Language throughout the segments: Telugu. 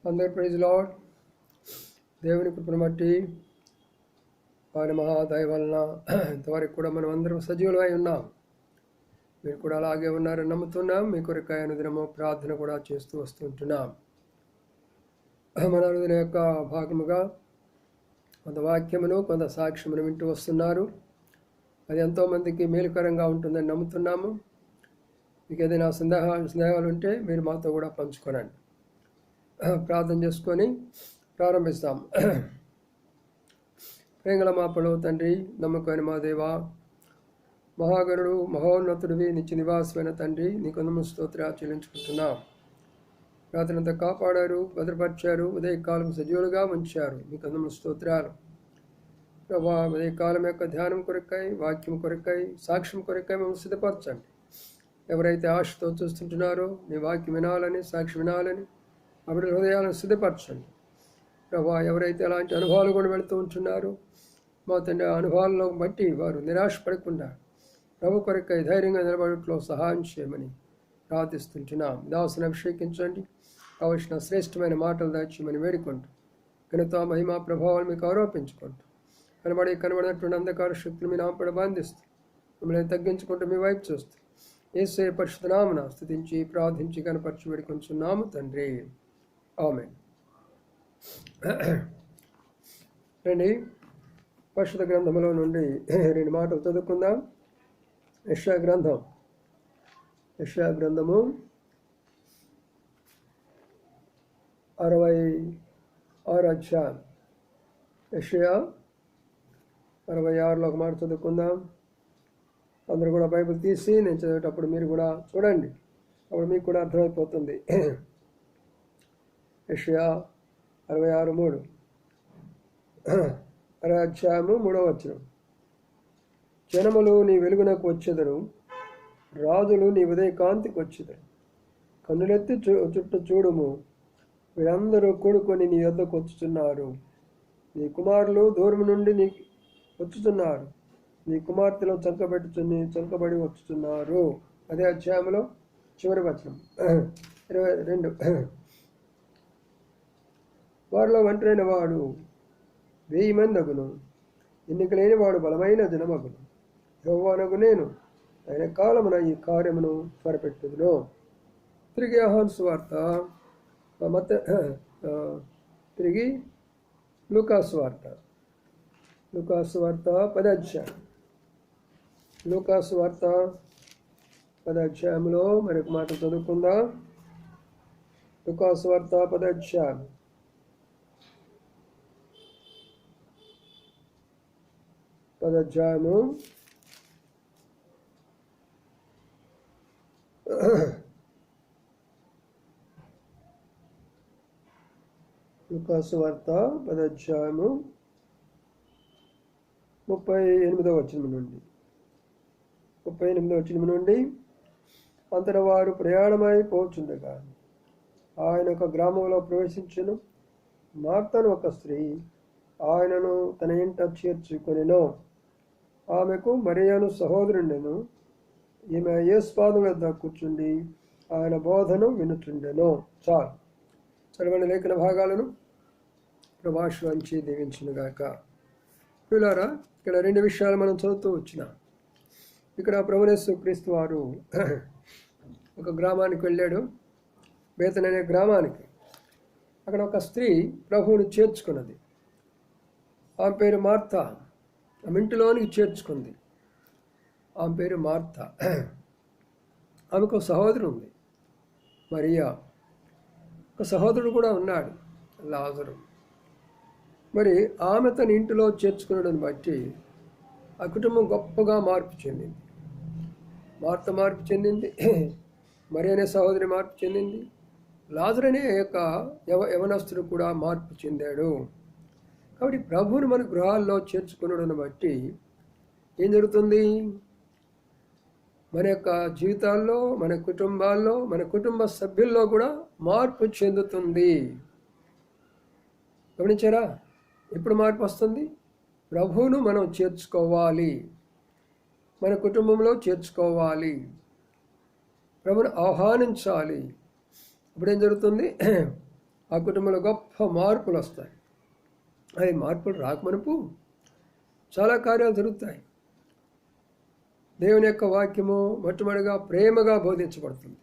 అందరు ప్రైజ్ లార్డ్. దేవుని కృపను బట్టి ఆయన మహాదయ వలన ఇంతవరకు కూడా మనం అందరం సజీవులమై ఉన్నాం. మీరు కూడా అలాగే ఉన్నారని నమ్ముతున్నాం. మీ కొరకై అనుదినము ప్రార్థన కూడా చేస్తూ వస్తుంటున్నాం. మన అనుదిన యొక్క భాగముగా కొంత వాక్యమును కొంత సాక్ష్యమును వింటూ వస్తున్నారు. అది ఎంతోమందికి మేలుకరంగా ఉంటుందని నమ్ముతున్నాము. మీకు ఏదైనా సందేహాలు ఉంటే మీరు మాతో కూడా పంచుకోనండి. ప్రార్థన చేసుకొని ప్రారంభిస్తాం. ప్రేంగళ మా పడవ తండ్రి, నమ్మకమైన మా దేవా, మహాగణుడు మహోన్నతుడివి, నిత్య నివాసమైన తండ్రి, నీకు వందనములు స్తోత్రాలు చెల్లించుకుంటున్నాం. రాత్రంతా కాపాడారు, భద్రపరిచారు, ఉదయకాలం సజీవులుగా ఉంచారు. నీకు వందనములు స్తోత్రాలు ప్రభా. ఉదయకాలం యొక్క ధ్యానం కొరకై, వాక్యం కొరకై, సాక్ష్యం కొరకై మేము సిద్ధపరచండి. ఎవరైతే ఆశతో చూస్తుంటున్నారో నీ వాక్యం వినాలని, సాక్షి వినాలని అప్పుడు హృదయాలను సిద్ధపరచండి ప్రభా. ఎవరైతే అలాంటి అనుభవాలు కూడా వెళుతూ ఉంటున్నారో మా తండ్రి, ఆ అనుభవాలను బట్టి వారు నిరాశపడకుండా ప్రభు కొరకై ధైర్యంగా నిలబడట్లో సహాయం చేయమని ప్రార్థిస్తుంటున్నాం. దాసుని అభిషేకించండి, కావలసిన శ్రేష్టమైన మాటలు దాచేయమని వేడుకుంటూ ఘనత మహిమ ప్రభావాలు మీకు ఆరోపించుకుంటూ కనబడినటువంటి అంధకార శక్తులు మీ నామపడ బంధిస్తూ మిమ్మల్ని తగ్గించుకుంటూ మీ వైపు చూస్తూ యేసయ్య పరిశుద్ధ నామమున స్తుతించి ప్రార్థించి కనపరిచి వేడుకొంచున్నాము తండ్రి, ఆమేన్. రండి, పరిశుద్ధ గ్రంథములో నుండి 2 మాటలు చదువుకుందాం. యెషయా గ్రంథము 66 అధ్యాయం. యెషయా 66లో ఒక మాట చదువుకుందాం. అందరూ కూడా బైబిల్ తీసి నేను చదివేటప్పుడు మీరు కూడా చూడండి, అప్పుడు మీకు కూడా అర్థమైపోతుంది. యెషయా 66:3 అధ్యాయము 3వ వచనం. జనములు నీ వెలుగునకు వచ్చెదరు, రాజులు నీ ఉదయకాంతికి వచ్చెదరు. కన్నులెత్తి చుట్టూ చూడుము, వీరందరూ కూడుకొని నీ యొద్దకు వచ్చుచున్నారు. నీ కుమారులు దూరం నుండి నీ వచ్చుచున్నారు, నీ కుమార్తెలో చంకబడి వచ్చుచున్నారు. అదే అధ్యాయంలో చివరి వచనం 22. వారిలో ఒంటరైన వాడు 1000 మంది అగును, ఎన్నిక లేని వాడు బలమైన జనమగును. యెహోవానగు నేను ఆయన కాలమున ఈ కార్యమును త్వరపెట్టుదును. తిరిగి యోహాను సువార్త తిరిగి లూకాసు వార్త 10వ అధ్యాయం. లూకాసు వార్త 10వ అధ్యాయంలో మరొక మాట చదువుకుందాం. లూకాసు వార్త 10వ అధ్యాయం 10వ అధ్యాయము 38వ వచనం నుండి అంతట వారు ప్రయాణమై పోచుండగా ఆయన ఒక గ్రామంలో ప్రవేశించెను. మార్తను ఒక స్త్రీ ఆయనను తన ఇంట చేర్చుకొనెను. ఆమెకు మరియను సహోదరుండెను. ఈమె యేసు పాదముల వద్ద కూర్చుండి ఆయన బోధను వినుచుండెను. చాలు, చదవని లేఖన భాగాలను ప్రభాషించి దీవించునుగాక. పిల్లారా, ఇక్కడ 2 విషయాలు మనం చదువుతూ వచ్చినాం. ఇక్కడ ప్రభువు యేసు క్రీస్తు వారు ఒక గ్రామానికి వెళ్ళాడు, బేతన్ అనే గ్రామానికి. అక్కడ ఒక స్త్రీ ప్రభువును చేర్చుకున్నది. ఆమె పేరు మార్త. ఆమె ఇంటిలోనికి చేర్చుకుంది. ఆమె పేరు మార్త. ఆమెకు సహోదరు ఉంది, మరియా. ఒక సహోదరుడు కూడా ఉన్నాడు, లాజరు. మరి ఆమె తన ఇంటిలో చేర్చుకున్నదని బట్టి ఆ కుటుంబం గొప్పగా మార్పు చెందింది. మార్త మార్పు చెందింది, మరి అనే సహోదరి మార్పు చెందింది, లాజరు అనే యొక్క యవనస్తుడు కూడా మార్పు చెందాడు. కాబట్టి ప్రభువుని మన గృహాల్లో చేర్చుకున్నాడని బట్టి ఏం జరుగుతుంది? మన యొక్క జీవితాల్లో, మన కుటుంబాల్లో, మన కుటుంబ సభ్యుల్లో కూడా మార్పు చెందుతుంది. గమనించారా? ఎప్పుడు మార్పు వస్తుంది? ప్రభువును మనం చేర్చుకోవాలి, మన కుటుంబంలో చేర్చుకోవాలి, ప్రభువును ఆహ్వానించాలి. ఇప్పుడేం జరుగుతుంది? ఆ కుటుంబంలో గొప్ప మార్పులు వస్తాయి. అవి మార్పులు రాకమునుపు చాలా కార్యాలు జరుగుతాయి. దేవుని యొక్క వాక్యము మొట్టమొదటిగా ప్రేమగా బోధించబడుతుంది.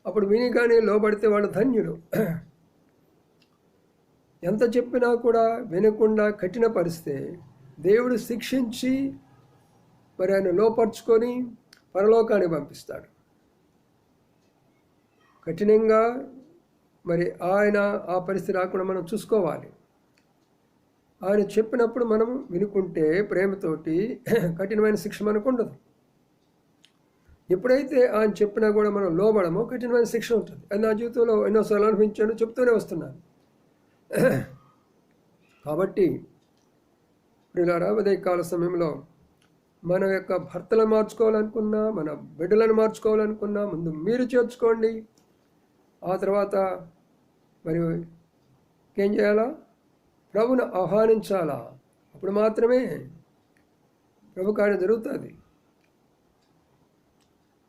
అప్పుడు వినిగానే లోబడితే వాళ్ళు ధన్యులు. ఎంత చెప్పినా కూడా వినకుండా కఠినపరిస్తే దేవుడు శిక్షించి మరి ఆయన లోపరుచుకొని పరలోకానికి పంపిస్తాడు. కఠినంగా మరి ఆయన ఆ పరిస్థితి రాకుండా మనం చూసుకోవాలి. ఆయన చెప్పినప్పుడు మనం వినుకుంటే ప్రేమతోటి కఠినమైన శిక్ష మనకు ఉండదు. ఎప్పుడైతే ఆయన చెప్పినా కూడా మనం లోబడమో కఠినమైన శిక్ష ఉంటుంది. అది నా జీవితంలో ఎన్నోసార్లు అనుభవించాను, చెప్తూనే వస్తున్నాను. కాబట్టి ప్రియులారా, ఉదయకాల సమయంలో మన యొక్క భర్తలను మార్చుకోవాలనుకున్నా, మన బిడ్డలను మార్చుకోవాలనుకున్నా ముందు మీరు చేర్చుకోండి. ఆ తర్వాత మరి ఏం చేయాలా? ప్రభుని ఆహ్వానించాలా. అప్పుడు మాత్రమే ప్రభు కార్యం జరుగుతుంది.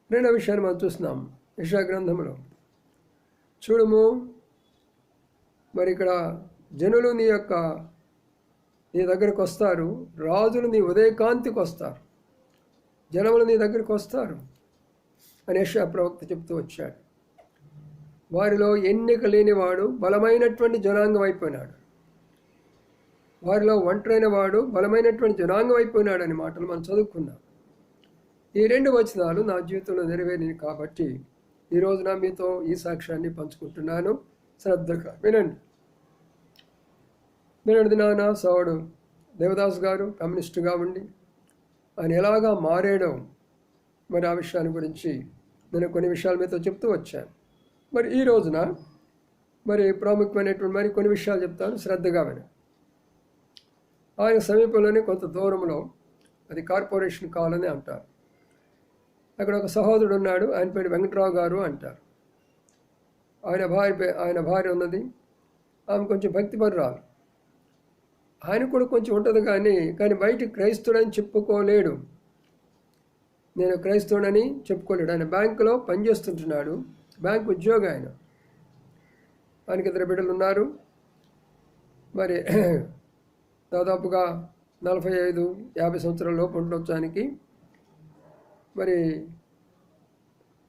రెండో విషయాన్ని మనం చూస్తున్నాం యెషయా గ్రంథంలో. చూడము, మరి ఇక్కడ జనులు నీ దగ్గరికి వస్తారు, రాజులు నీ ఉదయకాంతికి వస్తారు, జనములు నీ దగ్గరికి వస్తారు అని యెషయా ప్రవక్త చెప్తూ వచ్చాడు. వారిలో ఎన్నిక లేనివాడు బలమైనటువంటి జనాంగం అయిపోయినాడు, వారిలో ఒంటరైన వాడు బలమైనటువంటి జనాంగం అయిపోయినాడు అనే మాటలు మనం చదువుకున్నాం. ఈ 2 వచనాలు నా జీవితంలో నెరవేరినవి కాబట్టి ఈరోజు నా మీతో ఈ సాక్ష్యాన్ని పంచుకుంటున్నాను. శ్రద్ధగా వినండి. నిన్నటి దినాన సోదరుడు దేవదాస్ గారు కమ్యూనిస్టుగా ఉండి ఆయన ఎలాగా మారేయడం, మరి ఆ విషయాన్ని గురించి నేను కొన్ని విషయాలు మీతో చెప్తూ వచ్చాను. మరి ఈ రోజున మరి ప్రాముఖ్యమైనటువంటి మరి కొన్ని విషయాలు చెప్తాను, శ్రద్ధగా వినండి. ఆయన సమీపంలోనే కొంత దూరంలో, అది కార్పొరేషన్ కాలనీ అంటారు, అక్కడ ఒక సహోదరుడు ఉన్నాడు. ఆయన పేరు వెంకట్రావు గారు అంటారు. ఆయన భార్య ఉన్నది. ఆమె కొంచెం భక్తిపరురాలు. ఆయన కూడా కొంచెం ఉంటుంది, కానీ బయట క్రైస్తవుడని చెప్పుకోలేడు. నేను క్రైస్తవుడని చెప్పుకోలేడు. ఆయన బ్యాంకులో పనిచేస్తుంటున్నాడు, బ్యాంక్ ఉద్యోగి ఆయన. ఆయనకి 2 బిడ్డలు ఉన్నారు. మరి దాదాపుగా 45-50 సంవత్సరాల లోపు ఉండొచ్చు ఆయనకి. మరి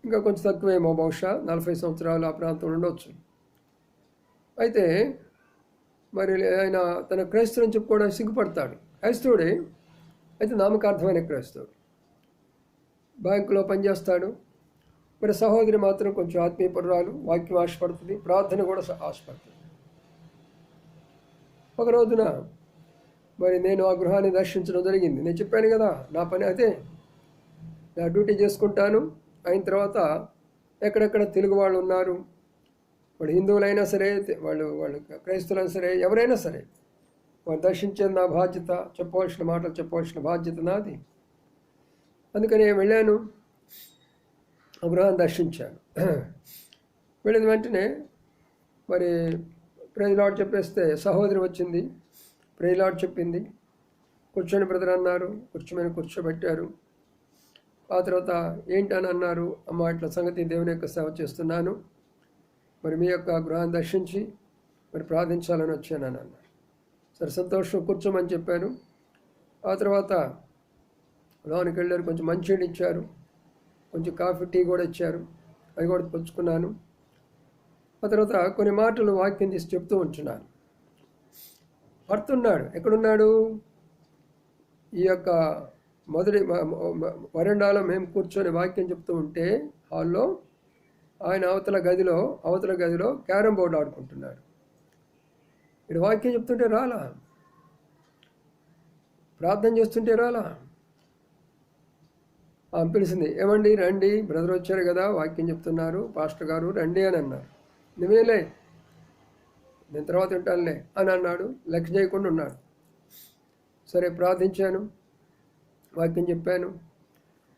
ఇంకా కొంచెం తక్కువేమో, బహుశా 40 సంవత్సరాలు ఆ ప్రాంతంలో ఉండొచ్చు. అయితే మరి ఆయన తన క్రైస్తవుని చెప్పుకోవడానికి సిగ్గుపడతాడు. క్రైస్తవుడే, అయితే నామకార్థమైన క్రైస్తవుడు. బ్యాంకులో పనిచేస్తాడు. మరి సహోదరి మాత్రం కొంచెం ఆత్మీయపరురాలు, వాక్యం ఆశపడుతుంది, ప్రార్థన కూడా ఆశపడుతుంది. ఒక రోజున మరి నేను ఆ గృహాన్ని దర్శించడం జరిగింది. నేను చెప్పాను కదా, నా పని అదే, నా డ్యూటీ చేసుకుంటాను. అయిన తర్వాత ఎక్కడెక్కడ తెలుగు వాళ్ళు ఉన్నారు, వాళ్ళు హిందువులైనా సరే, వాళ్ళు క్రైస్తవులైనా సరే, ఎవరైనా సరే, వాళ్ళు దర్శించేది నా బాధ్యత. చెప్పవలసిన మాటలు చెప్పవలసిన బాధ్యత నాది. అందుకని వెళ్ళాను, ఆ గృహాన్ని దర్శించాను. వెళ్ళిన వెంటనే మరి ప్రైజ్ లార్డ్ చెప్పేస్తే సహోదరి వచ్చింది, ప్రైజ్ లార్డ్ చెప్పింది. కూర్చొని బ్రదర్ అన్నారు, కూర్చోబెట్టారు. ఆ తర్వాత ఏంటని అన్నారు. అమ్మ, ఇట్లా సంగతి దేవుని యొక్క సేవ చేస్తున్నాను, మరి మీ యొక్క గృహాన్ని దర్శించి మరి ప్రార్థించాలని వచ్చానని అన్నారు. సరే, సంతోషం, కూర్చోమని చెప్పాను. ఆ తర్వాత లోనికి వెళ్ళారు, కొంచెం మంచినీళ్ళు ఇచ్చారు, కొంచెం కాఫీ, టీ కూడా ఇచ్చారు. అవి కూడా పుచ్చుకున్నాను. ఆ తర్వాత కొన్ని మాటలు వాక్యం తీసి చెప్తూ ఉంటున్నాను. పడుతున్నాడు. ఎక్కడున్నాడు? ఈ యొక్క మొదటి వరండాలో మేము కూర్చొని వాక్యం చెప్తూ ఉంటే హాల్లో ఆయన అవతల గదిలో క్యారమ్ బోర్డు ఆడుకుంటున్నాడు. ఇక్కడ వాక్యం చెప్తుంటే రాలా, ప్రార్థన చేస్తుంటే రాలా. ఆమె పిలిచింది, ఏమండి రండి, బ్రదర్ వచ్చారు కదా, వాక్యం చెప్తున్నారు, పాస్టర్ గారు రండి అని అన్నారు. నువ్వేలే, నేను తర్వాత వింటానులే అని అన్నాడు. లెక్క చేయకుండా ఉన్నాడు. సరే, ప్రార్థించాను, వాక్యం చెప్పాను.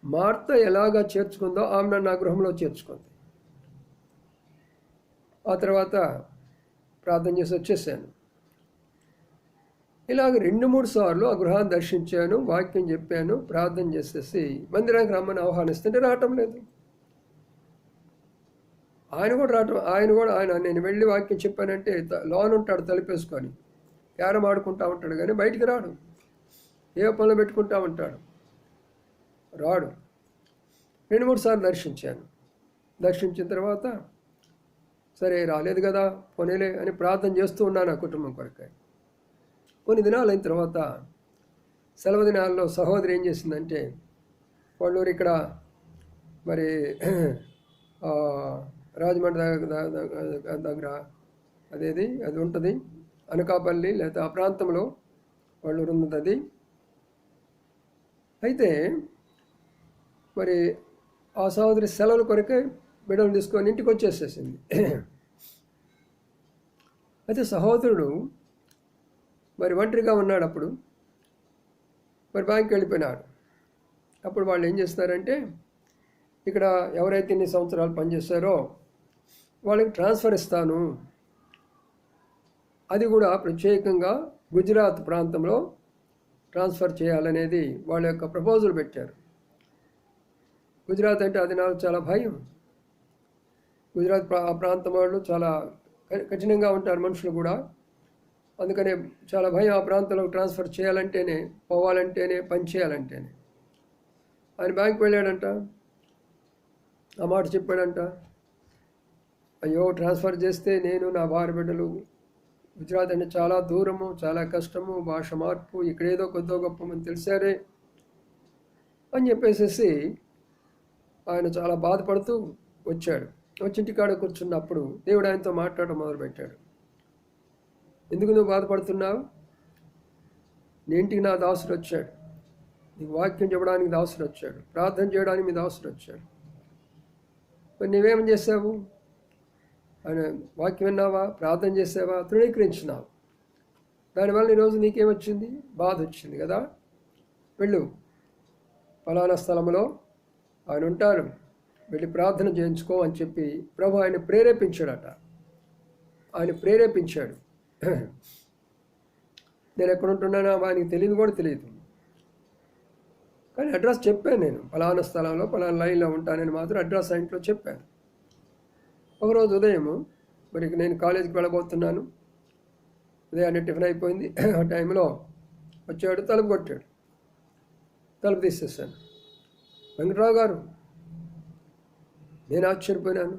మార్త ఎలాగా చేర్చుకుందో ఆమె నన్ను ఆ గృహంలో చేర్చుకుంది. ఆ తర్వాత ప్రార్థన చేసి వచ్చేసాను. ఇలాగ 2-3 సార్లు ఆ గృహాన్ని దర్శించాను, వాక్యం చెప్పాను, ప్రార్థన చేసేసి మందిరానికి రమ్మని ఆహ్వానిస్తుంటే రావటం లేదు. ఆయన నేను వెళ్ళి వాక్యం చెప్పానంటే లోన్ ఉంటాడు తలుపేసుకొని క్యారం ఆడుకుంటా ఉంటాడు, కానీ బయటికి రాడు. ఏ పనులు పెట్టుకుంటా ఉంటాడు, రాడు. 2-3 సార్లు దర్శించిన తర్వాత సరే రాలేదు కదా పోనీలే అని ప్రార్థన చేస్తూ ఉన్నాను ఆ కుటుంబం కొరకై. కొన్ని దినాలు అయిన తర్వాత సెలవు దినాల్లో సహోదరి ఏం చేసిందంటే, వాళ్ళూరు ఇక్కడ మరి రాజమండ్రి దగ్గర అది ఉంటుంది, అనకాపల్లి లేదా ఆ ప్రాంతంలో వాళ్ళూరు ఉన్నది అది. అయితే మరి ఆ సహోదరి సెలవుల కొరకే బిడ్డలు తీసుకొని ఇంటికి వచ్చేసేసింది. అయితే సహోదరుడు మరి ఒంటరిగా ఉన్నాడు. అప్పుడు మరి బ్యాంక్కి వెళ్ళిపోయినాడు. అప్పుడు వాళ్ళు ఏం చేస్తారంటే, ఇక్కడ ఎవరైతే ఇన్ని సంవత్సరాలు పనిచేస్తారో వాళ్ళకి ట్రాన్స్ఫర్ ఇస్తాను, అది కూడా ప్రత్యేకంగా గుజరాత్ ప్రాంతంలో ట్రాన్స్ఫర్ చేయాలనేది వాళ్ళ యొక్క ప్రపోజల్ పెట్టారు. గుజరాత్ అంటే అది నాకు చాలా భయం. గుజరాత్ ఆ ప్రాంతం వాళ్ళు చాలా కఠినంగా ఉంటారు మనుషులు కూడా. అందుకనే చాలా భయం ఆ ప్రాంతంలో ట్రాన్స్ఫర్ చేయాలంటేనే, పోవాలంటేనే, పని చేయాలంటేనే. ఆయన బ్యాంక్కి వెళ్ళాడంట, ఆ మాట చెప్పాడంట, అయ్యో ట్రాన్స్ఫర్ చేస్తే నేను నా భార్య బిడ్డలు, గుజరాత్ అంటే చాలా దూరము, చాలా కష్టము, భాష మార్పు, ఇక్కడేదో కొద్దో గొప్ప మంది తెలిసారే అని చెప్పేసేసి ఆయన చాలా బాధపడుతూ వచ్చాడు. ఇంటికాడ కూర్చున్నప్పుడు దేవుడు ఆయనతో మాట్లాడడం మొదలుపెట్టాడు. ఎందుకు నువ్వు బాధపడుతున్నావు? నీ ఇంటికి నా దాసుడు వచ్చాడు, నీకు వాక్యం చెప్పడానికి దాసుడు వచ్చాడు, ప్రార్థన చేయడానికి మీ దాసుడు వచ్చాడు. మరి నువ్వేం చేసావు? ఆయన వాక్యం విన్నావా, ప్రార్థన చేసావా, తృణీకరించినావు. దానివల్ల ఈరోజు నీకేమొచ్చింది? బాధ వచ్చింది కదా. వెళ్ళు, ఫలానా స్థలంలో ఆయన ఉంటారు, వెళ్ళి ప్రార్థన చేయించుకో అని చెప్పి ప్రభు ఆయన ప్రేరేపించాడట. ఆయన ప్రేరేపించాడు. నేను ఎక్కడ ఉంటున్నానో ఆయనకి తెలియదు కూడా తెలియదు, కానీ అడ్రస్ చెప్పాను. నేను ఫలానా స్థలంలో ఫలానా లైన్లో ఉంటానని మాత్రం అడ్రస్ ఆ ఇంట్లో చెప్పాను. ఒకరోజు ఉదయం మరి నేను కాలేజీకి వెళ్ళబోతున్నాను, ఉదయాన్నే టిఫిన్ అయిపోయింది. ఆ టైంలో వచ్చాడు, తలుపు కొట్టాడు. తలుపు తీసేసాను. వెంకట్రావు గారు. నేను ఆశ్చర్యపోయినాను,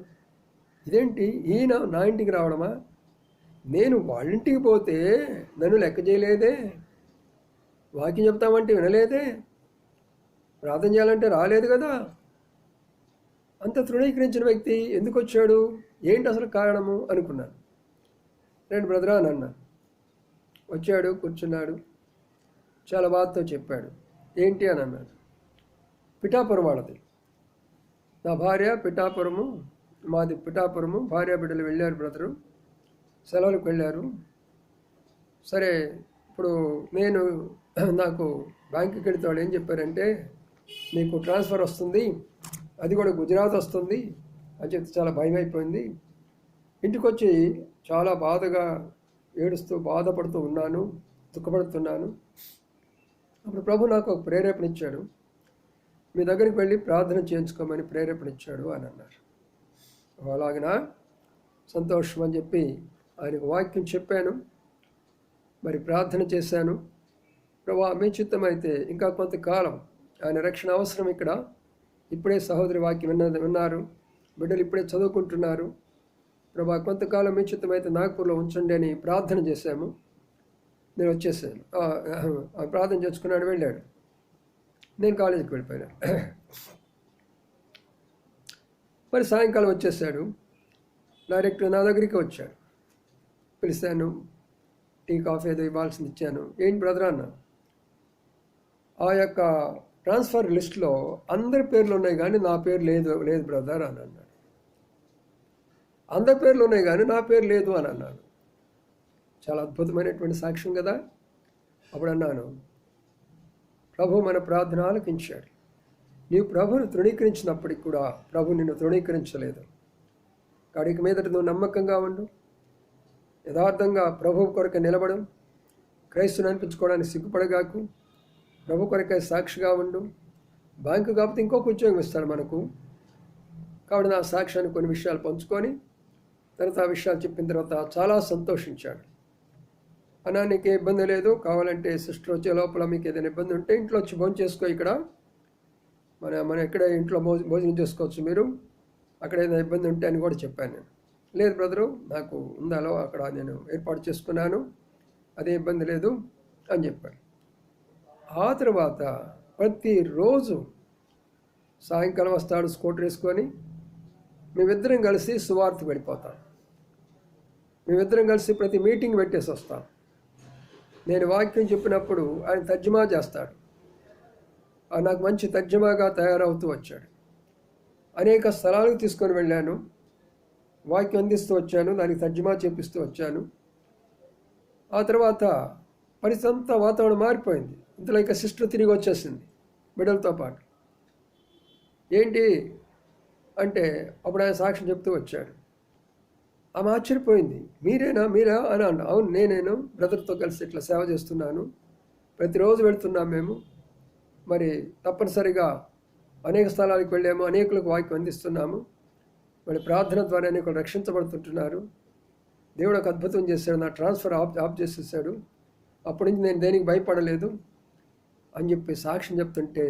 ఇదేంటి ఈయన నా ఇంటికి రావడమా? నేను వాళ్ళ ఇంటికి పోతే నన్ను లెక్క చేయలేదే, వాక్యం చెప్తామంటే వినలేదే, ప్రార్థన చేయాలంటే రాలేదు కదా. అంత తృణీకరించిన వ్యక్తి ఎందుకు వచ్చాడు, ఏంటి అసలు కారణము అనుకున్నాను. రెండు బ్రదరా అని అన్నాను. వచ్చాడు, కూర్చున్నాడు, చాలా బాధతో చెప్పాడు. ఏంటి అని అన్నాడు. పిఠాపురం వాళ్ళది, నా భార్య పిఠాపురము, మాది పిఠాపురము, భార్య బిడ్డలు వెళ్ళారు బ్రదరు, సెలవులకు వెళ్ళారు. సరే ఇప్పుడు నాకు బ్యాంకుకి వెళితే వాళ్ళు ఏం చెప్పారంటే, నీకు ట్రాన్స్ఫర్ వస్తుంది, అది కూడా గుజరాత్ వస్తుంది అని చెప్తే చాలా భయం అయిపోయింది. ఇంటికి వచ్చి చాలా బాధగా ఏడుస్తూ బాధపడుతూ ఉన్నాను, దుఃఖపడుతున్నాను. అప్పుడు ప్రభు నాకు ఒక ప్రేరేపణ ఇచ్చాడు, మీ దగ్గరికి వెళ్ళి ప్రార్థన చేయించుకోమని ప్రేరేపణ ఇచ్చాడు అని అన్నారు. అలాగనా, సంతోషం అని చెప్పి ఆయనకు వాక్యం చెప్పాను, మరి ప్రార్థన చేశాను. ప్రభా మీ చిత్తమైతే ఇంకా కొంతకాలం ఆయన రక్షణ అవసరం. ఇక్కడ ఇప్పుడే సహోదరి వాక్యం విన్నారు, బిడ్డలు ఇప్పుడే చదువుకుంటున్నారు. ప్రభా కొంతకాలం మీ చిత్తమైతే నాగ్పూర్లో ఉంచండి అని ప్రార్థన చేశాము. నేను వచ్చేసాను, ప్రార్థన చేసుకున్నాడు, వెళ్ళాడు. నేను కాలేజీకి వెళ్ళిపోయాను. మరి సాయంకాలం వచ్చేసాడు, డైరెక్ట్ నా దగ్గరికి వచ్చాడు. పిలిచాను, టీ కాఫీ ఏదో ఇవ్వాల్సింది ఇచ్చాను. ఏంటి బ్రదర్ అన్న, ఆ యొక్క ట్రాన్స్ఫర్ లిస్ట్లో అందరి పేర్లు ఉన్నాయి కానీ నా పేరు లేదు బ్రదర్ అని అన్నాడు. అందరి పేర్లు ఉన్నాయి కానీ నా పేరు లేదు అని అన్నాడు. చాలా అద్భుతమైనటువంటి సాక్ష్యం కదా. అప్పుడు అన్నాను, ప్రభు మన ప్రార్థన ఆలకించాడు. నీవు ప్రభుని తృణీకరించినప్పటికి కూడా ప్రభు నిన్ను తృణీకరించలేదు. కాడికి మీదట నువ్వు నమ్మకంగా ఉండు, యథార్థంగా ప్రభు కొరకు నిలబడు, క్రైస్తుని అనిపించుకోవడానికి సిగ్గుపడగాకు, ప్రభు కొరకే సాక్షిగా ఉండు. బ్యాంకు కాకపోతే ఇంకొక ఉద్యోగం ఇస్తాడు మనకు, కాబట్టి నా సాక్ష్యాన్ని కొన్ని విషయాలు పంచుకొని తర్వాత ఆ విషయాలు చెప్పిన తర్వాత చాలా సంతోషించాడు. అన్నా నీకు ఇబ్బంది లేదు, కావాలంటే సిస్టర్ వచ్చే లోపల మీకు ఏదైనా ఇబ్బంది ఉంటే ఇంట్లో వచ్చి భోజనం చేసుకో, ఇక్కడ మనం ఎక్కడే ఇంట్లో భోజనం చేసుకోవచ్చు, మీరు అక్కడ ఏదైనా ఇబ్బంది ఉంటే అని కూడా చెప్పాను నేను. లేదు బ్రదరు, నాకు ఉందాలో అక్కడ నేను ఏర్పాటు చేసుకున్నాను, అదే ఇబ్బంది లేదు అని చెప్పాడు. ఆ తర్వాత ప్రతిరోజు సాయంకాలం వస్తాడు స్కూటర్ వేసుకొని, మేమిద్దరం కలిసి సువార్తకు వెళ్ళిపోతాం. మేమిద్దరం కలిసి ప్రతి మీటింగ్ పెట్టేసి వస్తాం. నేను వాక్యం చెప్పినప్పుడు ఆయన తర్జుమా చేస్తాడు. నాకు మంచి తర్జుమాగా తయారవుతూ వచ్చాడు. అనేక స్థలాలకు తీసుకొని వెళ్ళాను, వాక్యం అందిస్తూ వచ్చాను, దానికి తర్జుమా చేపిస్తూ వచ్చాను. ఆ తర్వాత పరిసంతా వాతావరణం మారిపోయింది. ఇంతలో ఇక సిస్టర్ తిరిగి వచ్చేసింది బిడ్డలతో పాటు. ఏంటి అంటే అప్పుడు ఆయన సాక్ష్యం చెప్తూ వచ్చాడు. ఆమె ఆశ్చర్యపోయింది. మీరా అని అన్న. అవును, నేను బ్రదర్తో కలిసి ఇట్లా సేవ చేస్తున్నాను, ప్రతిరోజు వెళ్తున్నాం మేము, మరి తప్పనిసరిగా అనేక స్థలాలకు వెళ్ళాము, అనేకులకు వాక్యం అందిస్తున్నాము, మరి ప్రార్థన ద్వారా అనేకులు రక్షించబడుతుంటున్నారు. దేవుడు ఒక అద్భుతం చేశాడు, నా ట్రాన్స్ఫర్ ఆఫ్ చేసేసాడు, అప్పటి నుంచి నేను దేనికి భయపడలేదు అని చెప్పి సాక్ష్యం చెప్తుంటే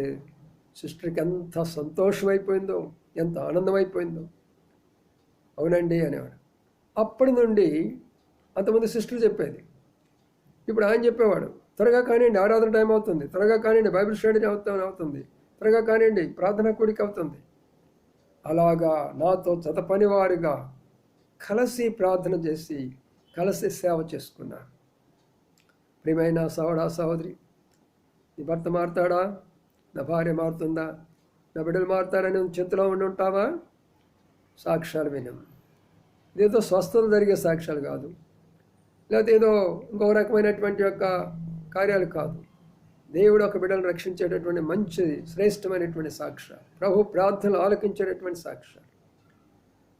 సిస్టర్కి ఎంత సంతోషమైపోయిందో, ఎంత ఆనందమైపోయిందో. అవునండి అనేవాడు. అప్పటి నుండి అంతమంది సిస్టర్ చెప్పేది. ఇప్పుడు ఆయన చెప్పేవాడు, త్వరగా కానివ్వండి, ఆరాధన టైం అవుతుంది, త్వరగా కానివ్వండి, బైబిల్ స్టడీ అవుతుంది, త్వరగా కానివ్వండి, ప్రార్థన కూడిక అవుతుంది. అలాగా నాతో చదపనివారుగా కలిసి ప్రార్థన చేసి కలిసి సేవ చేసుకున్నారు. ప్రియమైన సహోదరి, నీ భర్త మారుతాడా, నా భార్య మారుతుందా, నా బిడ్డలు మారుతారని చింతలో ఉండి ఉంటావా? సాక్ష్యాలు వినం. ఇదేదో స్వస్థత జరిగే సాక్ష్యాలు కాదు, లేకపోతే ఏదో ఇంకొక రకమైనటువంటి యొక్క కార్యాలు కాదు. దేవుడు ఒక బిడ్డలను రక్షించేటటువంటి మంచి శ్రేష్టమైనటువంటి సాక్ష్యాలు, ప్రభు ప్రార్థనలు ఆలకించేటటువంటి సాక్ష్యాలు.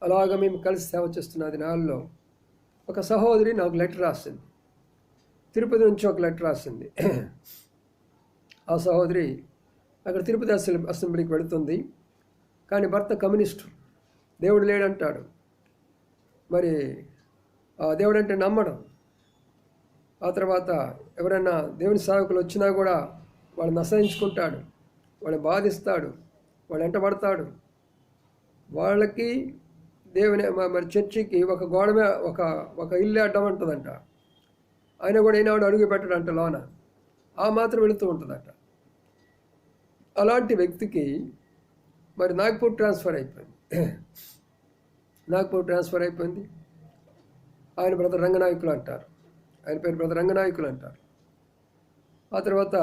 అలాగ మేము కలిసి సేవ చేస్తున్న దినాల్లో ఒక సహోదరి నాకు లెటర్ రాసింది, తిరుపతి నుంచి ఒక లెటర్ రాసింది. ఆ సహోదరి అక్కడ తిరుపతి అసెంబ్లీకి వెళుతుంది, కానీ భర్త కమ్యూనిస్టు, దేవుడు లేడంటాడు, మరి దేవుడు అంటే నమ్మడం. ఆ తర్వాత ఎవరైనా దేవుని సేవకులు వచ్చినా కూడా వాళ్ళని అసహించుకుంటాడు, వాళ్ళని బాధిస్తాడు, వాళ్ళు వెంటబడతాడు. వాళ్ళకి దేవుని మరి చర్చికి ఒక గోడ మీద ఒక ఇల్లు అడ్డం ఉంటుందంట, ఆయన కూడా ఈనాడు అడుగు పెట్టడంట లోన, ఆ మాత్రం వెళుతూ ఉంటుందట. అలాంటి వ్యక్తికి మరి నాగ్పూర్ ట్రాన్స్ఫర్ అయిపోయింది. ఆయన బ్రదర్ రంగనాయకులు అంటారు, ఆయన పేరు బ్రదర్ రంగనాయకులు అంటారు. ఆ తర్వాత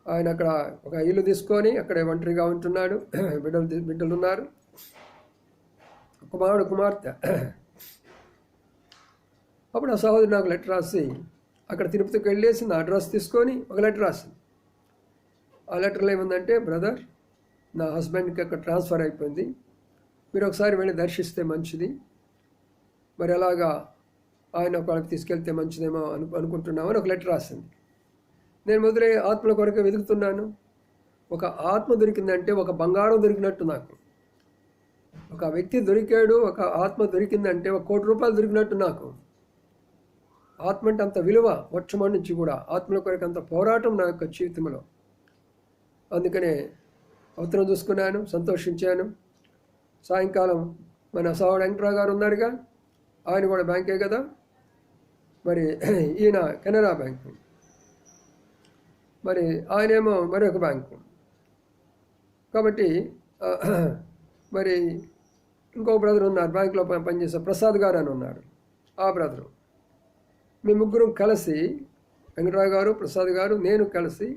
ఆయన అక్కడ ఒక ఇల్లు తీసుకొని అక్కడే ఒంటరిగా ఉంటున్నాడు, బిడ్డలు ఉన్నారు, కుమార్తె. అప్పుడు ఆ సహోదరి నాకు లెటర్ రాసి అక్కడ తిరుపతికి వెళ్ళేసి నా అడ్రస్ తీసుకొని ఒక లెటర్ రాసింది. ఆ లెటర్లో ఏముందంటే, బ్రదర్, నా హస్బెండ్కి అక్కడ ట్రాన్స్ఫర్ అయిపోయింది, మీరు ఒకసారి వెళ్ళి దర్శిస్తే మంచిది, మరి అలాగా ఆయన ఒకళ్ళకి తీసుకెళ్తే మంచిదేమో అనుకుంటున్నామని ఒక లెటర్ రాసింది. నేను మొదలై ఆత్మల కొరకు వెతుకుతున్నాను. ఒక ఆత్మ దొరికిందంటే ఒక బంగారం దొరికినట్టు నాకు. ఒక వ్యక్తి దొరికాడు, ఒక ఆత్మ దొరికిందంటే ₹1 కోటి దొరికినట్టు నాకు. ఆత్మ అంటే అంత విలువ, మొట్టమొదటి నుంచి కూడా ఆత్మల కొరకు అంత పోరాటం నా యొక్క జీవితంలో. అందుకనే ఉత్తరం చూసుకున్నాను, సంతోషించాను. సాయంకాలం మన సహోదరుడు వెంకట్రావు గారు ఉన్నారుగా, ఆయన కూడా బ్యాంకే కదా, మరి ఈయన కెనరా బ్యాంకు, మరి ఆయనేమో మరొక బ్యాంకు. కాబట్టి మరి ఇంకో బ్రదర్ ఉన్నారు, బ్యాంకులో పనిచేసే ప్రసాద్ గారు అని ఉన్నారు, ఆ బ్రదరు. మేము ముగ్గురం కలిసి, వెంకట్రావు గారు, ప్రసాద్ గారు, నేను కలిసి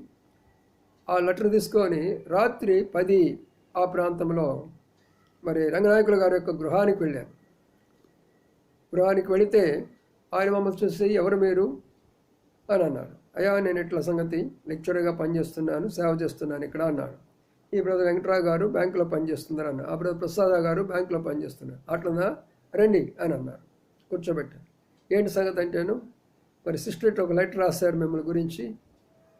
ఆ లెటర్ తీసుకొని రాత్రి 10 ఆ ప్రాంతంలో మరి రంగనాయకుల గారి యొక్క గృహానికి వెళ్ళాను. గృహానికి వెళితే ఆయన మమ్మల్ని చూసి, ఎవరు మీరు అని అన్నాడు. అయ్యా, నేను ఇట్లా సంగతి లెక్చరర్గా పనిచేస్తున్నాను, సేవ చేస్తున్నాను ఇక్కడ అన్నాడు. ఈ బ్రదర్ వెంకట్రావు గారు బ్యాంకులో పనిచేస్తున్నారు అన్న. ఆ బ్రదర్ ప్రసాద్ గారు బ్యాంకులో పనిచేస్తున్నారు. అట్లనా, రండి అని అన్నారు. కూర్చోబెట్టాను. ఏంటి సంగతి అంటేను, మరి సిస్టర్ ఒక లెటర్ రాశారు మిమ్మల్ని గురించి,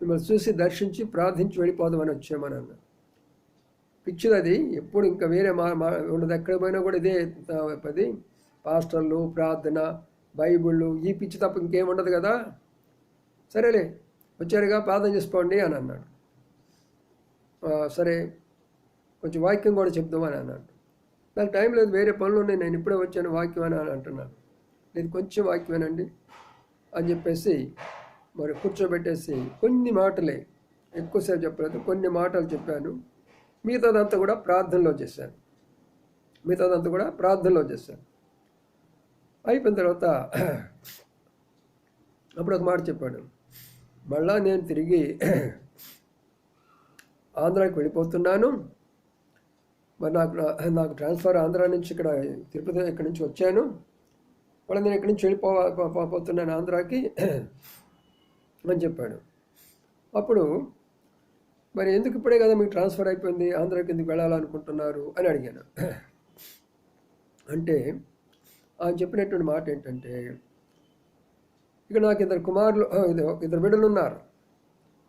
మిమ్మల్ని చూసి దర్శించి ప్రార్థించి వెళ్ళిపోదామని వచ్చామని అన్నారు. పిచ్చిది అది. ఎప్పుడు ఇంకా వేరే ఉండదు, ఎక్కడ పోయినా కూడా ఇదే అది, పాస్టర్లు, ప్రార్థన, బైబిళ్ళు, ఈ పిచ్చి తప్ప ఇంకేముండదు కదా. సరేలే వచ్చారుగా ప్రార్థన చేసుకోండి అని అన్నాడు. సరే కొంచెం వాక్యం కూడా చెప్దామని అన్నాడు. నాకు టైం లేదు, వేరే పనులు ఉన్నాయి, నేను ఇప్పుడే వచ్చాను వాక్యం అని అంటున్నాను. లేదు కొంచెం వాక్యమేనండి అని చెప్పేసి మరి కూర్చోబెట్టేసి కొన్ని మాటలే, ఎక్కువసేపు చెప్పలేదు, కొన్ని మాటలు చెప్పాను. మిగతాదంతా కూడా ప్రార్థనలో చేశాను. అయిపోయిన తర్వాత అప్పుడు ఒక మాట చెప్పాడు, మళ్ళా నేను తిరిగి ఆంధ్రాకి వెళ్ళిపోతున్నాను, మరి నాకు ట్రాన్స్ఫర్ ఆంధ్రా నుంచి ఇక్కడ తిరుపతి ఇక్కడి నుంచి వచ్చాను, మళ్ళీ నేను ఇక్కడి నుంచి వెళ్ళిపోతున్నాను ఆంధ్రాకి అని చెప్పాడు. అప్పుడు మరి ఎందుకు ఇప్పుడే కదా మీకు ట్రాన్స్ఫర్ అయిపోయింది, ఆంధ్రాకి ఎందుకు వెళ్ళాలనుకుంటున్నారు అని అడిగాను. అంటే ఆయన చెప్పినటువంటి మాట ఏంటంటే, ఇక నాకు ఇద్దరు బిడ్డలు ఉన్నారు,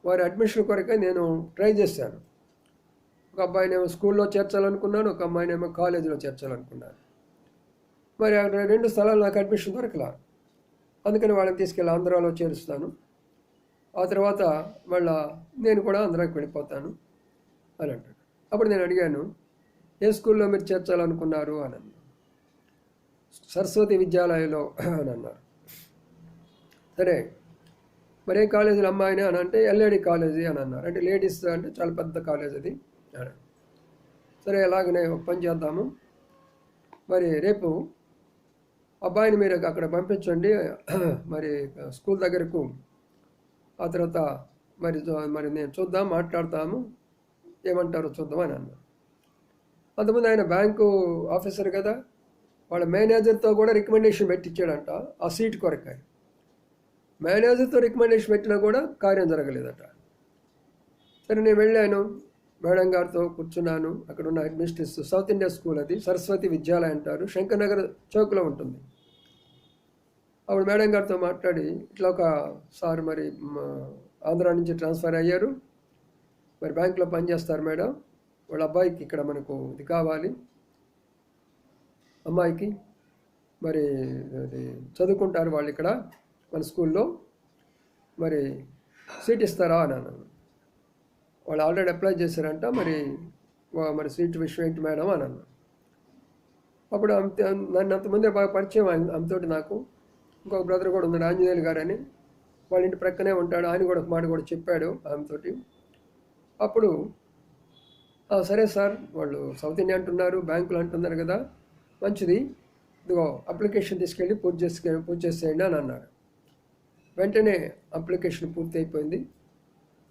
వారి అడ్మిషన్ కొరకే నేను ట్రై చేశాను. ఒక అబ్బాయినేమో స్కూల్లో చేర్చాలనుకున్నాను, ఒక అమ్మాయినేమో కాలేజీలో చేర్చాలనుకున్నాను. మరి అక్కడ 2 స్థలాలు నాకు అడ్మిషన్ దొరకలా, అందుకని వాళ్ళని తీసుకెళ్ళి ఆంధ్రాలో చేరుస్తాను, ఆ తర్వాత మళ్ళా నేను కూడా ఆంధ్రాకి వెళ్ళిపోతాను అని అంటాడు. అప్పుడు నేను అడిగాను, ఏ స్కూల్లో మీరు చేర్చాలనుకున్నారు అని అన్నాను. సరస్వతి విద్యాలయంలో అని అన్నారు. సరే మరి ఏ కాలేజీలో అమ్మాయిని అని అంటే ఎల్ఏడి కాలేజీ అని అన్నారు. అంటే లేడీస్ అంటే చాలా పెద్ద కాలేజ్ అది. సరే అలాగనే ఒక పని చేద్దాము, మరి రేపు అబ్బాయిని మీరు అక్కడ పంపించండి మరి స్కూల్ దగ్గరకు, ఆ తర్వాత మరి నేను మాట్లాడతాము, ఏమంటారో చూద్దాం అని అన్నాను. అంతకుముందు ఆయన బ్యాంకు ఆఫీసర్ కదా, వాళ్ళ మేనేజర్తో కూడా రికమెండేషన్ పెట్టించాడంట ఆ సీట్ కొరకాయ. మేనేజర్తో రికమెండేషన్ పెట్టినా కూడా కార్యం జరగలేదట. సరే నేను వెళ్ళాను, మేడం గారితో కూర్చున్నాను. అక్కడ ఉన్న అడ్మినిస్ట్రేటివ్ సౌత్ ఇండియా స్కూల్, అది సరస్వతి విద్యాలయం అంటారు, శంకర్ నగర్ చౌక్లో ఉంటుంది. అప్పుడు మేడం గారితో మాట్లాడి, ఇట్లా ఒక సార్ మరి ఆంధ్రా నుంచి ట్రాన్స్ఫర్ అయ్యారు, మరి బ్యాంకులో పనిచేస్తారు మేడం, వాళ్ళ అబ్బాయికి ఇక్కడ మనకు ఇది కావాలి, అమ్మాయికి మరి అది చదువుకుంటారు వాళ్ళు ఇక్కడ మన స్కూల్లో, మరి సీట్ ఇస్తారా అని అన్నాను. వాళ్ళు ఆల్రెడీ అప్లై చేశారంట, మరి సీట్ విషయం ఏంటి మేడం అని అన్నాను. అప్పుడు నన్ను అంతమంది బాగా పరిచయం ఆమెతోటి. నాకు ఇంకొక బ్రదర్ కూడా ఉన్నాడు, ఆంజనేయులు గారు అని, వాళ్ళ ఇంటి ప్రక్కనే ఉంటాడు, ఆయన కూడా ఒక మాట కూడా చెప్పాడు ఆమెతోటి. అప్పుడు సరే సార్, వాళ్ళు సౌత్ ఇండియా అంటున్నారు, బ్యాంకులు అంటున్నారు కదా, మంచిది, ఇదిగో అప్లికేషన్ తీసుకెళ్ళి పూర్తి చేసేయండి అని అన్నారు. వెంటనే అప్లికేషన్ పూర్తి అయిపోయింది,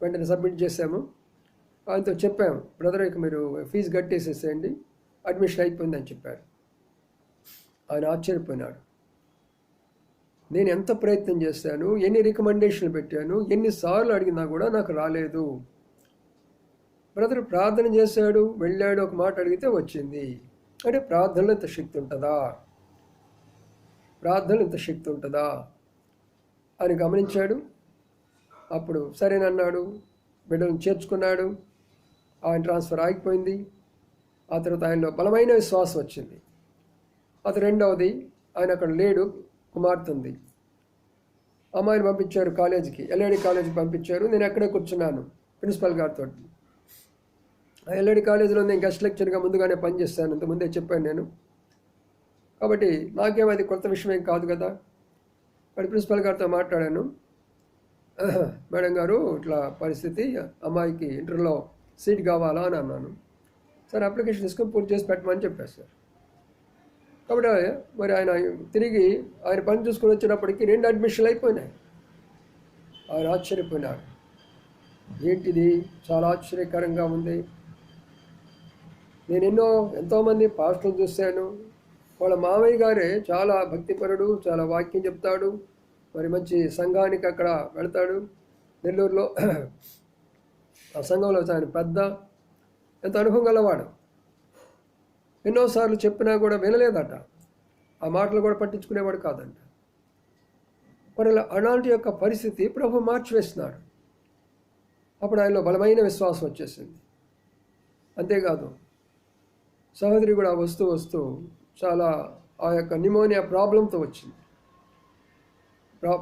వెంటనే సబ్మిట్ చేసాము. ఆయనతో చెప్పాము, బ్రదర్ ఇక మీరు ఫీజు కట్టేసేసేయండి, అడ్మిషన్ అయిపోయిందని చెప్పారు. ఆయన ఆశ్చర్యపోయినాడు. నేను ఎంత ప్రయత్నం చేశాను, ఎన్ని రికమెండేషన్లు పెట్టాను, ఎన్నిసార్లు అడిగినా కూడా నాకు రాలేదు. బ్రదర్ ప్రార్థన చేశాడు, వెళ్ళాడు, ఒక మాట అడిగితే వచ్చింది. అంటే ప్రార్థనలో ఇంత శక్తి ఉంటుందా అని గమనించాడు. అప్పుడు సరేనన్నాడు, బిడ్డలను చేర్చుకున్నాడు, ఆయన ట్రాన్స్ఫర్ ఆగిపోయింది. ఆ తర్వాత ఆయనలో బలమైన విశ్వాసం వచ్చింది. అది రెండవది, ఆయన అక్కడ లేడు, కుమార్తె ఉంది, అమ్మాయిని పంపించారు కాలేజీకి, ఎల్ఏడి కాలేజీకి పంపించారు. నేను ఎక్కడే కూర్చున్నాను ప్రిన్సిపల్ గారితో. ఆ ఎల్ఏడి కాలేజీలో నేను గెస్ట్ లెక్చర్గా ముందుగానే పనిచేస్తాను, ఇంతకుముందే చెప్పాను నేను. కాబట్టి నాకేమది కొత్త విషయం ఏం కాదు కదా. మరి ప్రిన్సిపల్ గారితో మాట్లాడాను, మేడం గారు ఇట్లా పరిస్థితి, అమ్మాయికి ఇంటర్లో సీట్ కావాలా అని అన్నాను. సరే అప్లికేషన్ తీసుకొని పూర్తి చేసి పెట్టమని చెప్పేశారు. కాబట్టి మరి ఆయన తిరిగి ఆయన పని చూసుకొని వచ్చినప్పటికీ 2 అడ్మిషన్లు అయిపోయినాయి. ఆయన ఆశ్చర్యపోయినాడు, ఏంటిది, చాలా ఆశ్చర్యకరంగా ఉంది. నేను ఎంతోమంది పాస్టర్లు చూశాను, వాళ్ళ మామయ్య గారే చాలా భక్తిపరుడు, చాలా వాక్యం చెప్తాడు, మరి మంచి సంఘానికి అక్కడ వెళ్తాడు నెల్లూరులో, ఆ సంఘంలో ఆయన పెద్ద, ఎంత అనుభవం గలవాడు. ఎన్నోసార్లు చెప్పినా కూడా వినలేదట, ఆ మాటలు కూడా పట్టించుకునేవాడు కాదంట. మరి అలాంటి యొక్క పరిస్థితి ప్రభు మార్చివేస్తున్నాడు. అప్పుడు ఆయనలో బలమైన విశ్వాసం వచ్చేసింది. అంతేకాదు సహోదరి కూడా వస్తూ వస్తూ చాలా ఆ యొక్క నిమోనియా ప్రాబ్లంతో వచ్చింది.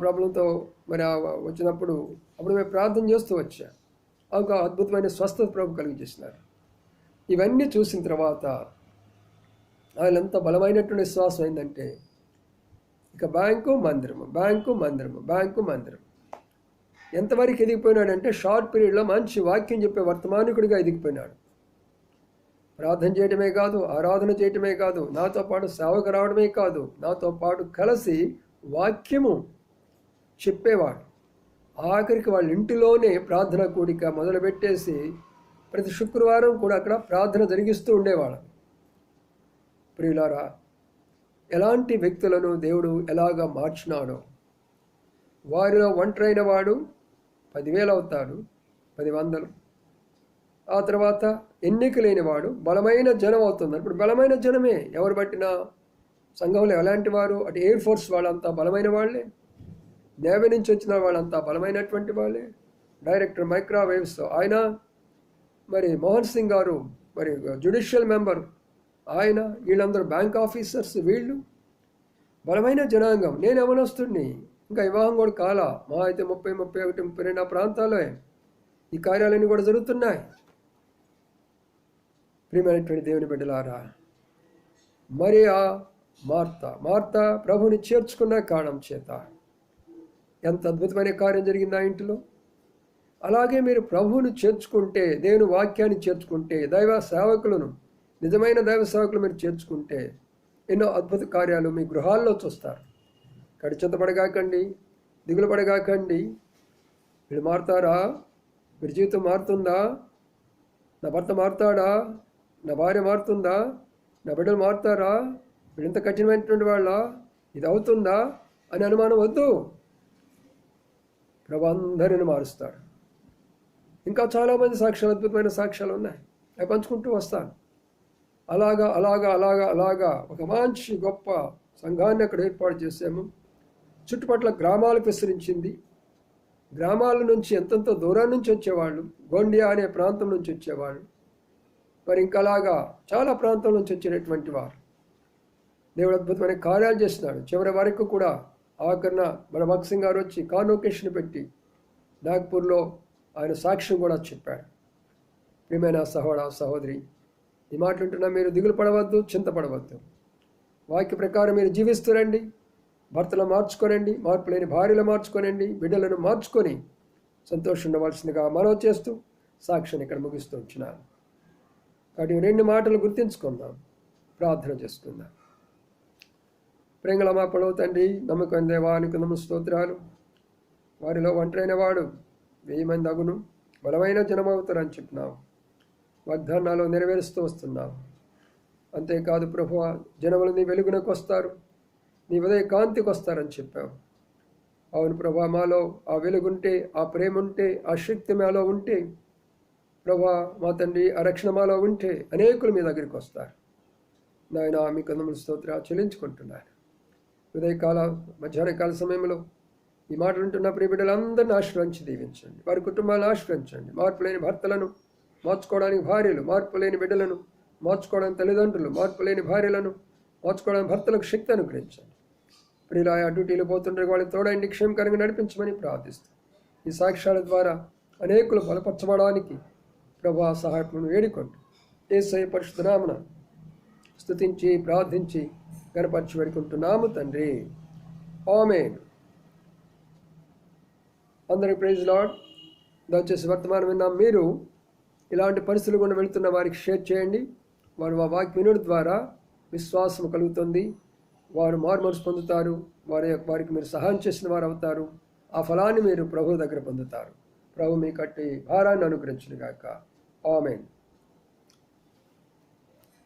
ప్రాబ్లంతో మరి వచ్చినప్పుడు అప్పుడు మేము ప్రార్థన చేస్తూ వచ్చా. ఒక అద్భుతమైన స్వస్థత ప్రభు కలిగజేసినారు. ఇవన్నీ చూసిన తర్వాత ఆయన ఎంత బలమైనటువంటి విశ్వాసం ఏంటంటే ఇక బ్యాంకు మందిరము ఎంతవరకు ఎదిగిపోయినాడంటే షార్ట్ పీరియడ్లో మంచి వాక్యం చెప్పే వర్తమానికుడిగా ఎదిగిపోయినాడు. ప్రార్థన చేయటమే కాదు, ఆరాధన చేయటమే కాదు, నాతో పాటు సేవకు రావడమే కాదు, నాతో పాటు కలిసి వాక్యము చెప్పేవాడు. ఆఖరికి వాళ్ళ ఇంటిలోనే ప్రార్థన కూడిక మొదలుపెట్టేసి ప్రతి శుక్రవారం కూడా అక్కడ ప్రార్థన జరిగిస్తూ ఉండేవాడు. ప్రియులారా, ఎలాంటి వ్యక్తులను దేవుడు ఎలాగా మార్చినాడో. వారిలో ఒంటరైన వాడు 10,000 అవుతాడు, 10,000. ఆ తర్వాత ఎన్నిక లేనివాడు బలమైన జనం అవుతుంది. ఇప్పుడు బలమైన జనమే ఎవరు పట్టినా సంఘంలో ఎలాంటి వారు, అటు ఎయిర్ ఫోర్స్ వాళ్ళంతా బలమైన వాళ్ళే, నేవీ నుంచి వచ్చిన వాళ్ళంతా బలమైనటువంటి వాళ్ళే. డైరెక్టర్ మైక్రోవేవ్స్ ఆయన, మరి మోహన్ సింగ్ గారు మరి జ్యుడిషియల్ మెంబర్ ఆయన, వీళ్ళందరూ బ్యాంక్ ఆఫీసర్స్, వీళ్ళు బలమైన జనాంగం. నేను యవనస్తుడిని, ఇంకా వివాహం కూడా కాలా, మా అయితే 30, 31, 32 ప్రాంతాల్లో ఈ కార్యాలన్నీ కూడా జరుగుతున్నాయి. ప్రియమైనటువంటి దేవుని బిడ్డలారా, మరి ఆ మార్త ప్రభుని చేర్చుకున్న కారణం చేత ఎంత అద్భుతమైన కార్యం జరిగింది ఆ ఇంటిలో. అలాగే మీరు ప్రభువును చేర్చుకుంటే, దేవుని వాక్యాన్ని చేర్చుకుంటే, దైవ సేవకులను, నిజమైన దైవ సేవకులు మీరు చేర్చుకుంటే ఎన్నో అద్భుత కార్యాలు మీ గృహాల్లో చూస్తారు. చింతపడగాకండి, దిగులు పడగాకండి. వీళ్ళు మారుతారా? వీరి జీవితం మారుతుందా? నా భర్త మారుతాడా? నా భార్య మారుతుందా? నా బిడ్డలు మారుతారా? వీళ్ళు ఇంత కఠినమైనటువంటి వాళ్ళ, ఇది అవుతుందా అని అనుమానం వద్దు. ప్రభు అందరిని మారుస్తాడు. ఇంకా చాలామంది సాక్ష్యాలు, అద్భుతమైన సాక్ష్యాలు ఉన్నాయి, అవి పంచుకుంటూ వస్తాను. అలాగా ఒక మంచి గొప్ప సంఘాన్ని అక్కడ ఏర్పాటు చేసాము. చుట్టుపక్కల గ్రామాలకు విస్తరించింది. గ్రామాల నుంచి ఎంతెంతో దూరం నుంచి వచ్చేవాళ్ళు, గోండియా అనే ప్రాంతం నుంచి వచ్చేవాళ్ళు, మరి ఇంకా అలాగా చాలా ప్రాంతం నుంచి వచ్చేటటువంటి వారు. దేవుడు అద్భుతమైన కార్యాలు చేస్తున్నాడు. చివరి వరకు కూడా ఆఖరణ మన భగత్ సింగ్ గారు వచ్చి కాన్వొకేషన్ పెట్టి నాగ్పూర్లో ఆయన సాక్ష్యం కూడా చెప్పాడు. ప్రియమైన సహోదరి, ఈ మాటలుంటున్నా మీరు దిగులు పడవద్దు, చింతపడవద్దు. వాక్య ప్రకారం మీరు జీవిస్తురండి. భర్తలు మార్చుకోనండి, మార్పు లేని భార్యలు మార్చుకోనండి, బిడ్డలను మార్చుకొని సంతోషం ఉండవలసిందిగా మనవి చేస్తూ సాక్ష్యాన్ని ఇక్కడ ముగిస్తూ ఉంటున్నాను. కాబట్టి 2 మాటలు గుర్తించుకుందాం, ప్రార్థన చేసుకుందాం. ప్రేంగళ మా పొడవు తండ్రి, నమ్మకం దేవానికి స్తోత్రాలు. వారిలో ఒంటరైన వాడు 1000 మంది అగును, బలమైన జనమవుతారని చెప్పినావు. వాగ్దానాలు నెరవేరుస్తూ వస్తున్నావు. అంతేకాదు ప్రభువా, జనములు నీ వెలుగునకు వస్తారు, నీ ఉదయ కాంతికి వస్తారని చెప్పావు. అవును ప్రభా, మాలో ఆ వెలుగుంటే, ఆ ప్రేమ ఉంటే, ఆ శక్తి మాలో ఉంటే, ప్రభా మా తండ్రి ఆ రక్షణ మాలో ఉంటే అనేకులు మీ దగ్గరికి వస్తారు. నాయన మీ కొందరు స్తోత్ర చెల్లించుకుంటున్నాను. ఉదయకాల మధ్యాహ్నకాల సమయంలో ఈ మాటలు ఉంటున్న ప్రియ బిడ్డలందరినీ ఆశ్రయించి దీవించండి. వారి కుటుంబాలను ఆశ్రయించండి. మార్పు లేని భర్తలను మార్చుకోవడానికి భార్యలు, మార్పు లేని బిడ్డలను మార్చుకోవడానికి తల్లిదండ్రులు, మార్పు లేని భార్యలను మార్చుకోవడానికి భర్తలకు శక్తి అనుగ్రహించండి. ప్రియుల ఆ డ్యూటీలు పోతుండే వాళ్ళకి తోడైండి, క్షేమకరంగా నడిపించమని ప్రార్థిస్తాను. ఈ సాక్ష్యాల ద్వారా అనేకులు బలపరచబడడానికి ప్రభా సహాయకులను వేడుకోండి. యేసయ్య పరిశుద్ధ నామమున స్తుతించి ప్రార్థించి గణపరిచి వేడుకుంటున్నాము తండ్రి, ఆమేన్. అందరికి ప్రైజ్ లార్డ్. దయచేసి వర్తమానం విన్నాం. మీరు ఇలాంటి పరిస్థితులు గుండా వెళుతున్న వారికి షేర్ చేయండి. వారు ఆ వాక్య వినుడి ద్వారా విశ్వాసం కలుగుతుంది, వారు మారుమనసు పొందుతారు, వారికి మీరు సహాయం చేసిన వారు అవుతారు. ఆ ఫలాన్ని మీరు ప్రభు దగ్గర పొందుతారు. ప్రభు మీ కట్టి భారాన్ని అనుగ్రహించును గాక. ఆమేన్.